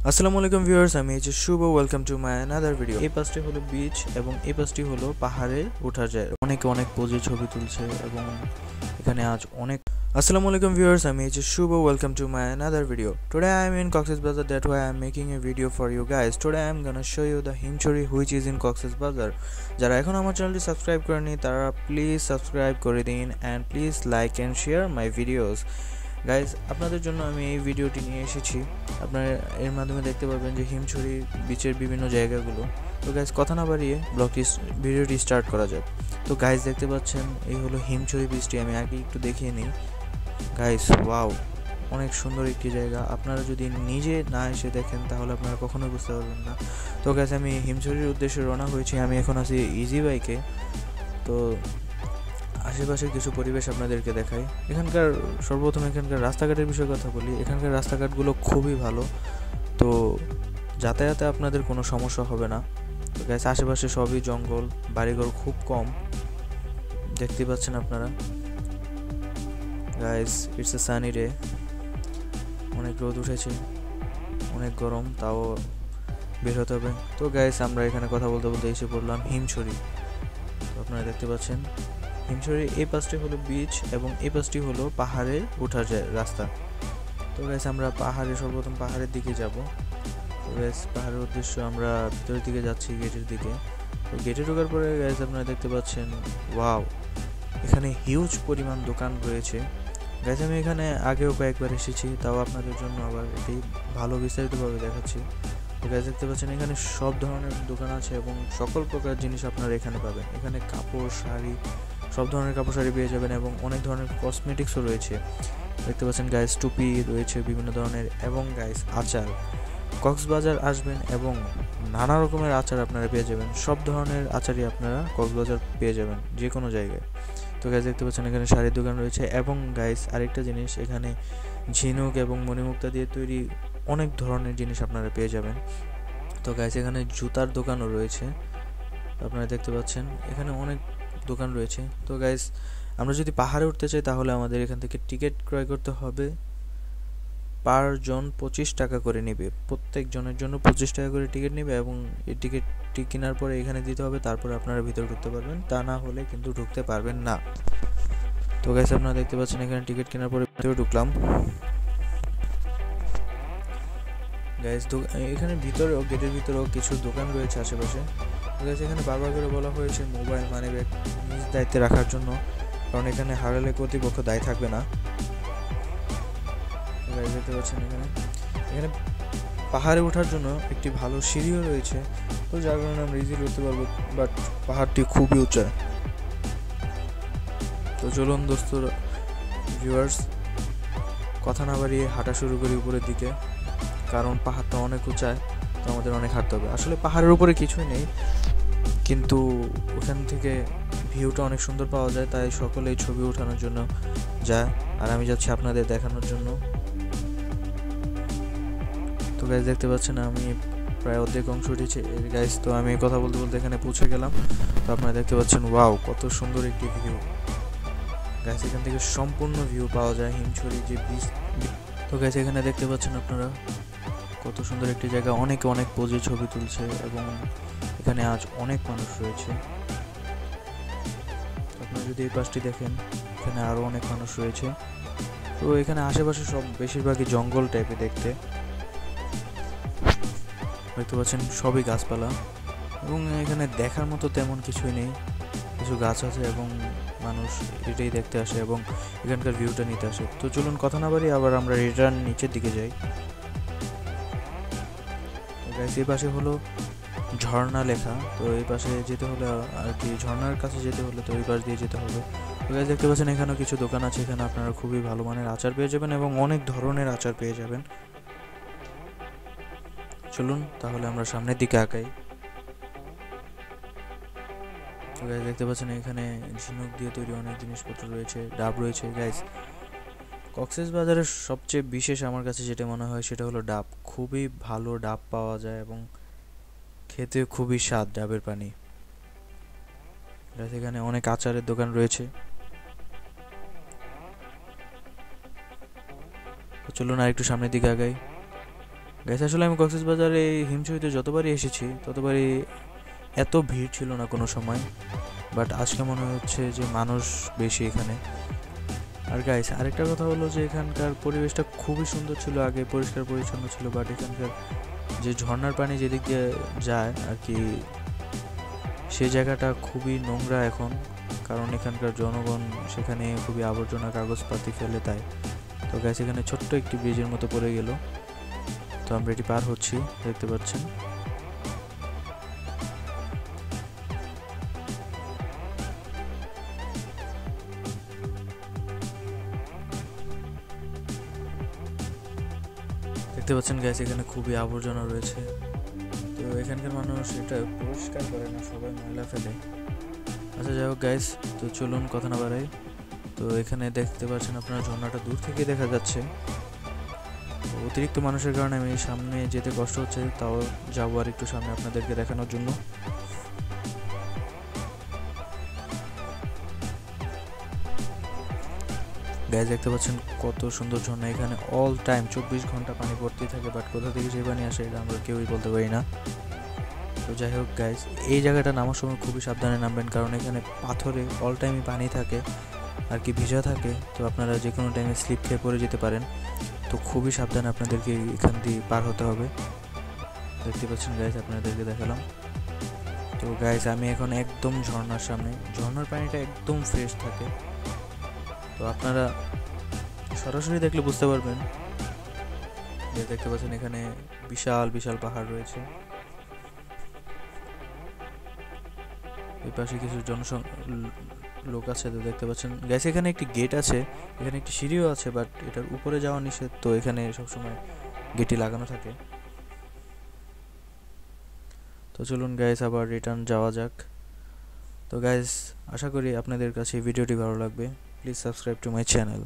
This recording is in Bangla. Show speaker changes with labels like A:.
A: আসসালামু আলাইকুম ভিউয়ার্স, আমি হচ্ছে Shubho. Welcome to my another video. এই পাশটি হলো বিচ এবং এই পাশটি হলো পাহাড়ে ওঠা যায়। অনেকে অনেক পোজে ছবি তুলছে এবং এখানে আজ অনেক আসসালামু আলাইকুম ভিউয়ার্স, আমি হচ্ছে Shubho. Welcome to my another video. Today I am in Cox's Bazar, that why I am making a video for you guys. Today I am gonna show you the Himchari which is in Cox's Bazar. যারা এখন আমার চ্যানেলটি সাবস্ক্রাইব করেনি তারা প্লিজ সাবস্ক্রাইব করে দিন and please like and share my videos. Guys, আপনাদের জন্য আমি এই ভিডিওটি নিয়ে এসেছি। আপনারা এর মাধ্যমে দেখতে পাবেন যে হিমছড়ি বিচের বিভিন্ন জায়গাগুলো। তো গাইজ, কথা না বাড়িয়ে ভিডিওটি স্টার্ট করা যাক। তো গাইজ, দেখতে পাচ্ছেন এই হলো হিমছড়ি বিচটি। আমি আগে একটু দেখিয়ে নিই। গাইজ, ওয়াও, অনেক সুন্দর একটি জায়গা। আপনারা যদি নিজে না এসে দেখেন তাহলে আপনারা কখনোই বুঝতে পারবেন না। তো গাইজ, আমি হিমছড়ির উদ্দেশ্যে রওনা হয়েছি। আমি এখন আছি ইজি বাইকে। তো আশেপাশের কিছু পরিবেশ আপনাদেরকে দেখাই। সর্বপ্রথম এখানকার রাস্তাঘাটের বিষয়ে কথা বলি। এখানকার রাস্তাঘাটগুলো খুবই ভালো, তো যাতায়াতে আপনাদের কোনো সমস্যা হবে না। তো গাইস, আশেপাশে সবই জঙ্গল, বাড়িঘর খুব কম, দেখতে পাচ্ছেন আপনারা। Guys, it's a sunny day. অনেক রোদ উঠেছে, অনেক গরম, তাও বের হতে হবে। তো গাইস, আমরা এখানে কথা বলতে বলতে এসে পড়লাম হিমছড়ি। তো আপনারা দেখতে পাচ্ছেন হিমছড়ির এই পাশটি হলো বিচ এবং এই পাশটি হলো পাহাড়ে ওঠার রাস্তা। তো গাইস, আমরা সর্বপ্রথম পাহাড়ের দিকে যাব। তো গাইস, পাহাড়ের উদ্দেশ্য আমরা ভিতরের দিকে যাচ্ছি, গেটের দিকে। তো গেটে ঢোকার পরে গাইস আপনারা দেখতে পাচ্ছেন, ওয়াও, এখানে হিউজ পরিমাণ দোকান রয়েছে। গাইস, আমি এখানে আগেও কয়েকবার এসেছি, তাও আপনাদের জন্য আবার এটি ভালো বিস্তারিতভাবে দেখাচ্ছি। তো গাইস, দেখতে পাচ্ছেন এখানে সব ধরনের দোকান আছে এবং সকল প্রকার জিনিস আপনারা এখানে পাবেন। এখানে কাপড়, শাড়ি, সব ধরনের কাপড় শাড়ি পেয়ে যাবেন এবং অনেক ধরনের কসমেটিক্সও রয়েছে। দেখতে পাচ্ছেন গাইস, টুপি রয়েছে বিভিন্ন ধরনের এবং গাইস আচার। কক্সবাজার আসবেন এবং নানা রকমের আচার আপনারা পেয়ে যাবেন। সব ধরনের আচারই আপনারা কক্সবাজার পেয়ে যাবেন যে কোনো জায়গায়। তো গাইস, দেখতে পাচ্ছেন এখানে শাড়ির দোকান রয়েছে এবং গাইস আরেকটা জিনিস, এখানে ঝিনুক এবং মণিমুক্তা দিয়ে তৈরি অনেক ধরনের জিনিস আপনারা পেয়ে যাবেন। তো গাইস, এখানে জুতার দোকানও রয়েছে। আপনারা দেখতে পাচ্ছেন এখানে অনেক দোকান রয়েছে। তো গাইস, আমরা যদি পাহাড়ে উঠতে চাই তাহলে আমাদের এখান থেকে টিকিট ক্রয় করতে হবে। পার জন 25 টাকা করে নেবে, প্রত্যেক জনের জন্য 25 টাকা করে টিকিট নেবে এবং এই টিকিটটি কেনার পরে এখানে দিতে হবে। তারপরে আপনারা ভিতরে ঢুকতে পারবেন, তা না হলে কিন্তু ঢুকতে পারবেন না। তো গাইস, আপনারা দেখতে পাচ্ছেন এখানে টিকিট কেনার পরে ভিতরে ঢুকলাম। গাইস, এখানে ভিতরেও গেটের ভিতরেও কিছু দোকান রয়েছে আশেপাশে। তো গাইস, এখানে বারবার করে বলা হয়েছে মোবাইল মানিব্যাগ নিজ দায়িত্বে রাখার জন্য, কারণ এখানে হারালে কর্তৃপক্ষ দায়ী থাকবে না। গাইস, দেখতে পাচ্ছেন এখানে এখানে পাহাড়ে ওঠার জন্য একটি ভালো সিঁড়িও রয়েছে, তো যার কারণে আমরা ইজিলি উঠতে পারবো, বাট পাহাড়টি খুবই উঁচা। তো চলুন দোস্ত ভিউয়ার্স, কথা না বাড়িয়ে হাঁটা শুরু করি উপরের দিকে, কারণ পাহাড়টা অনেক উঁচায়, তো আমাদের অনেক হাঁটতে হবে। আসলে পাহাড়ের উপরে কিছুই নেই, কিন্তু ওখান থেকে ভিউটা অনেক সুন্দর পাওয়া যায়, তাই সকলেই ছবি ওঠানোর জন্য যায়, আর আমি যাচ্ছি আপনাদের দেখানোর জন্য। তো গাইস, দেখতে পাচ্ছেন আমি প্রায় অর্ধেক অংশ উঠেছি গাইস। তো আমি কথা বলতে বলতে এখানে পৌঁছে গেলাম। তো আপনারা দেখতে পাচ্ছেন, ওয়াও, কত সুন্দর একটি ভিউ। গাইস, এখান থেকে সম্পূর্ণ ভিউ পাওয়া যায় হিমছড়ি যে বিচ। তো গাইস, এখানে দেখতে পাচ্ছেন আপনারা কত সুন্দর একটি জায়গা। অনেকে অনেক পোজে ছবি তুলছে এবং এখানে আজ অনেক মানুষ রয়েছে। আপনারা যদি এই পাশটি দেখেন, এখানে আরও অনেক মানুষ রয়েছে। তো এখানে আশেপাশে সব বেশিরভাগই জঙ্গল টাইপের দেখতে দেখতে পাচ্ছেন, সবই গাছপালা এবং এখানে দেখার মতো তেমন কিছুই নেই। কিছু গাছ আছে এবং মানুষ এটাই দেখতে আসে এবং এখানকার ভিউটা নিতে আসে। তো চলুন কথা না বাড়ি আবার আমরা রিটার্ন নিচের দিকে যাই। তো গাইস, এই পাশে হলো ঝর্ণা লেখা, তো এই পাশে যেতে হলে আর কি, ঝর্ণার কাছে যেতে হলে তো এই পাশ দিয়ে যেতে হবে। তো গাইস, দেখতে পাচ্ছেন এখানেও কিছু দোকান আছে। এখানে আপনারা খুবই ভালো মানের আচার পেয়ে যাবেন এবং অনেক ধরনের আচার পেয়ে যাবেন। চলুন তাহলে আমরা সামনের দিকে আগাই। তো গাইস, দেখতে পাচ্ছেন এখানে ঝিনুক দিয়ে তৈরি অনেক জিনিসপত্র রয়েছে, ডাব রয়েছে। গাইস, কক্সেস বাজারের সবচেয়ে বিশেষ আমার কাছে যেটা মনে হয় সেটা হলো ডাব। খুবই ভালো ডাব পাওয়া যায় এবং খেতে খুবই স্বাদ ডাবের পানি। গাইস, এখানে অনেক আচারের দোকান রয়েছে। তো চলুন আর একটু সামনের দিকে আগাই। গাইস আসলে আমি কক্সবাজারে হিমছড়িতে যতবারই এসেছি ততবারই এত ভিড় ছিল না কোনো সময়, বাট আজকে মনে হচ্ছে যে মানুষ বেশি এখানে। আর গাইস আরেকটা কথা হলো যে এখানকার পরিবেশটা খুবই সুন্দর ছিল, আগে পরিষ্কার পরিচ্ছন্ন ছিল, বাট এখানকার যে ঝর্ণার পানি যেদিক দিয়ে যায় আর কি, সেই জায়গাটা খুবই নোংরা এখন, কারণ এখানকার জনগণ সেখানে খুবই আবর্জনা কাগজপাতি ফেলে দেয়। তো গাইস এখানে ছোট্ট একটি ব্রিজের মতো পড়ে গেল, তো আমরা এটি পার হচ্ছি, দেখতে পাচ্ছেন। দেখতে পাচ্ছেন গাইস এখানে খুবই আবর্জনা রয়েছে, তো এখানকার মানুষ এটা পরিষ্কার করে না, সবাই ময়লা ফেলে। আচ্ছা যাই হোক গাইস, তো চলুন কথা না বাড়াই। তো এখানে দেখতে পাচ্ছেন আপনারা ঝর্ণাটা দূর থেকে দেখা যাচ্ছে। অতিরিক্ত মানুষের কারণে আমি সামনে যেতে কষ্ট হচ্ছে, তাও যাবো আর একটু সামনে আপনাদেরকে দেখানোর জন্য। গাইস দেখতে পাচ্ছেন কত সুন্দর ঝর্ণা, এখানে অল টাইম 24 ঘন্টা পানি পড়তেই থাকে, বাট কোথা থেকে সেই পানি আসে এটা আমরা কেউই বলতে পারি না। তো যাই হোক গাইস, এই জায়গাটা নামার সময় খুবই সাবধানে নামবেন, কারণ এখানে পাথরে অল টাইমই পানি থাকে আর কি, ভিজা থাকে, তো আপনারা যে কোনো টাইমে স্লিপ খেয়ে পড়ে যেতে পারেন। তো খুবই সাবধানে আপনাদেরকে এখান দিয়ে পার হতে হবে। দেখতে পাচ্ছেন গাইস, আপনাদেরকে দেখালাম। তো গাইস আমি এখন একদম ঝর্ণার সামনে, ঝর্ণার পানিটা একদম ফ্রেশ থাকে, তো আপনারা সরাসরি দেখলে বুঝতে পারবেন। যে দেখতে পাচ্ছেন এখানে বিশাল বিশাল পাহাড় রয়েছে, এই পাশে কিছু লোক আছে, তো দেখতে পাচ্ছেন গাইস এখানে একটি গেট আছে, এখানে একটি সিঁড়িও আছে, বাট এটার উপরে যাওয়া নিষেধ, তো এখানে সবসময় গেটটি লাগানো থাকে। তো চলুন গাইস আবার রিটার্ন যাওয়া যাক। তো গাইস আশা করি আপনাদের কাছে ভিডিওটি ভালো লাগবে, please subscribe to my channel.